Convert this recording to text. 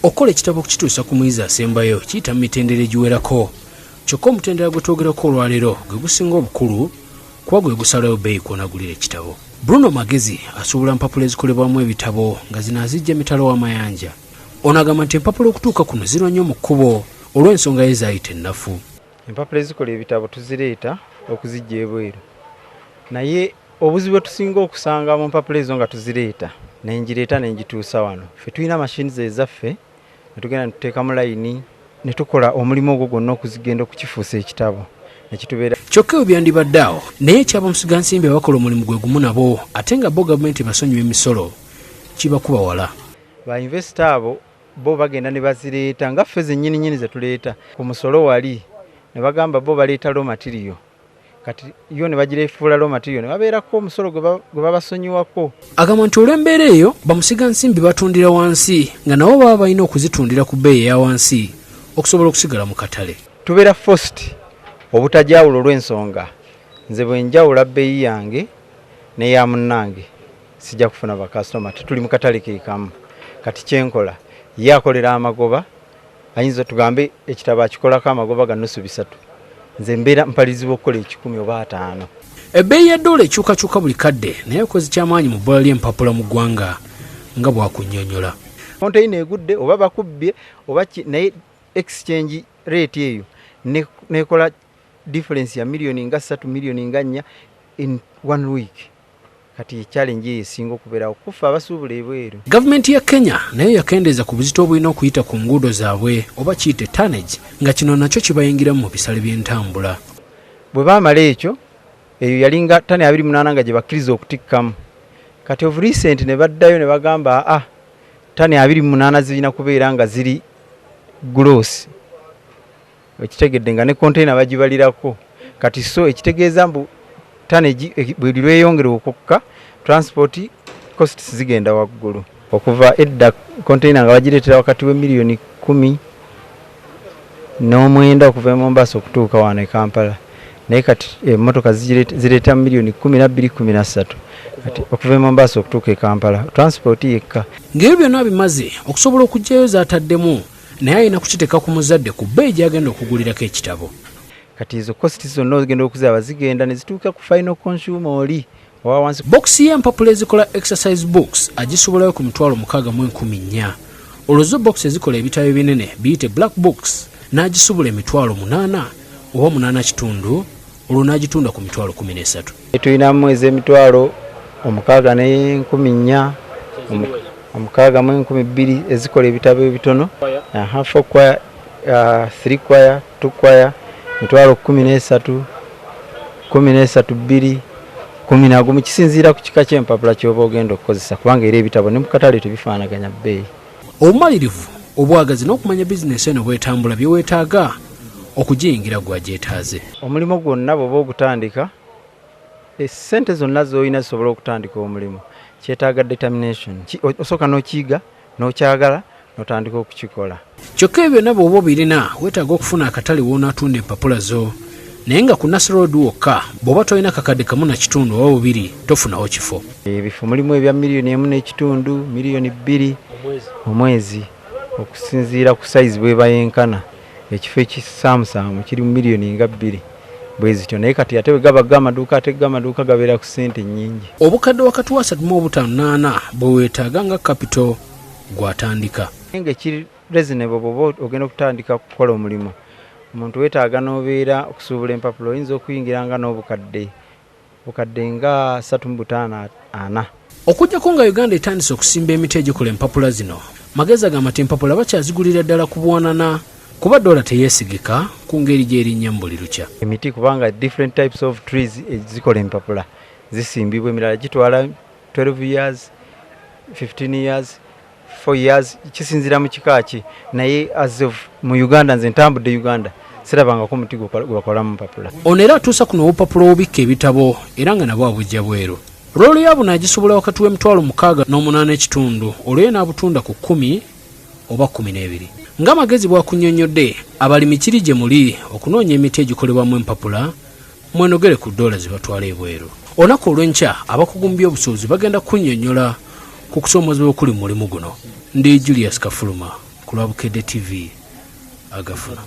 Okukola ekitabo okukituusa ku muyizi asembayo kiyita mu mitendera egiwerako. Kyokka omutendera gwe twogerako olwaleero gwe gusinga obukulu kuba gwe gusalayo bbeeyi kw'onagulira ekitabo. Bruno Magezi asuubula empapula ezikolebwamu ebitabo nga zino azijja mitalo w'amayanja. Ono agamba nti empapula okutuuka kuno zirwa nnyo mu kkubo olw'ensonga ye zaayita ennafu. Empapula ezikola ebitabo tuzireeta okuzijja ebweru, naye obuzibu bwe tusinga okusanga mu mpapula ezo nga tuzireeta nengireeta nengituusa wano, ffe tulina mashini ezaffe ne tugenda ne tuteeka mu layini ne tukola omulimu ogwo gwonna okuzigenda okukifuusa ekitabo nekitubeera. Kyokka ebyo byandibadde awo naye ekyaba musigansimbi abakola omulimu gwe gumu nabo ate nga bo gavumenti basonyiwa emisolo kibakuba wala. Ba investor abo bo bagenda ne bazireeta nga ffe zennyini ze tuleeta ku musolo wali ne bagamba bo baleeta raw material, kati yo ne bagirefuula raw material ne babeerako omusolo gwe babasonyiwako. Agamba nti olw'embeera eyo bamusigansimbi batundira wansi nga nabo baba balina okuzitundira ku bbeeyi eya wansi okusobola okusigala mu katale. Tubeera forced obutajawulo olw'ensonga nze bwe njawula bbeeyi yange n'eya munnange sijja kufuna bakasitoma, tetuli mu katale ke kamu. Kati kyenkola ye akolera amagoba, ayinza tugambe ekitabo akikolako amagoba ga nnusu 3, nze mbeera mpalizibwa okukola 10 oba 5. Ebbeeyi ya ddoola ekyukakyuka buli kadde naye kozi kyamaanyi mu bbala ly'empapula mu ggwanga nga bwakunnyonnyola. Konteina egudde oba bakubbye oba naye exchange rate eyo nekola difference ya millioni nga 3 millioni nga 4 in 1 week. Kati challenge ye singo kubeera okufa abasuubula ebweru. Gavumenti ya Kenya nayo yakendeeza ku buzito obulina okuyita ku nguudo zaabwe oba kiyite tonnage nga kino nakyo kibayingira mu bisale by'entambula. Bwe baamala ekyo eyo yalinga ttani 28 nga gye bakkiriza okutikkamu. Kati of recent ne baddayo ne bagamba ttani 28 zirina kubeera nga ziri gross. Ekitegedde nga ne container bagibalirako. Kati so ekitegeeza mbu tonnage bwe lweyongera okukka transport costs zigenda waggulu. Okuva edda container nga bagireetera wakati we millioni 10 n'omwenda okuva Mombasa okutuuka wano e Kampala. Naye kati emmotoka zireeta millioni 12-13 kati okuva Mombasa okutuuka e Kampala transport yekka. Ng'ebyo byonna bimaze okusobola okuggyayo zaataddemu naye alina kukiteeka ku muzadde ku bbeeyi gy'agenda okugulirako ekitabo. Kati ezo costs zonna ogenda okuzaba zigenda ne zituuka ku final consumer oli owa wansi. Boxi y'empapula ezikola exercise books agisobolayo ku 64,014. Olwozo box ezikola ebitabo binene biyite black books n'agisobola 8,000 oba 8 olwo n'agitunda ku 13,000. Tulinamu ez'emitwalo 6,400 6,200 ezikola ebitabo ebitono, half kwaya, 3 kwaya, 2 kwaya, mitwalo 13, 13 2, kisinziira ku kika ky'empapula ky'oba ogenda okukozesa kubanga era ebitabo ne mu katale tebifaanaganya bbeeyi. Obumalirivu, obwagazi n'okumanya bizinensi eno bwetambula bye weetaaga okugiyingira gwagyetaaze. Omulimu gwonna bw'oba ogutandika, essente zonna z'olina zisobola okutandika omulimu. Kyetaaga determination. Osooka n'okiyiga, n'okyagala, n'otandika okukikola. Kyokka ebyo nabo oba birina weetaaga okufuna akatale w'onaatunda empapula zo. Naye nga ku Nassau Road wokka bw'oba tolina kakadde 1.5 oba 2 tofunawo kifo. Ebifo mulimu ebya millioni 1.5, millioni 2 omwezi okusinziira ku size bw'eba yenkana. Ekifo ekisaamusaamu kiri mu millioni nga 2 bwezityo, naye kati ate gaba amaduuka ate amaduuka gabeera ku ssente nnyingi. Obukadde wakati wa 3.58 bwe weetaaga nga capital gwatandika. Nga kiri reasonable bw'oba ogenda okutandika kukola omulimu. Omuntu weetaaga n'obeera okusuubula empapula oyinza okuyingiranga n'obukadde nga 3.54. Okujjako nga Uganda etandise okusimba emiti egikola empapula zino, Magezi agamba nti empapula bakyazigulira ddala ku bwanana kuba dola teyeesigika ku ngeri gy'erinnya mu buli lukya. Emiti kubanga different types of trees ezikola empapula zisimbibwa, emirala gitwala 12 years, 15 years, 4 years, kisinziira mu kika ki. Naye as of mu Uganda, nze ntambudde Uganda sirabangako muti gwe mu mpapula. Ono era atuusa kuno obupapula obubikka ebitabo era nga nabwo abujja bweru. Roolo yaabo n'agisobola wakati w'6.8 olwo n'abutunda ku 10 oba 12. Ng'Amagezi bw'akunnyonnyodde, abalimi kiri gye muli okunoonya emiti egikolebwamu empapula mwenogere ku dola ze batwala ebweru. Olunaku olw'enkya abakugu mu by'obusuubuzi bagenda kunnyonnyola ku kusoomozebwa okuli mu mulimu guno. Ndi Julius Kafuluma ku lwa Bukedde TV agafuna.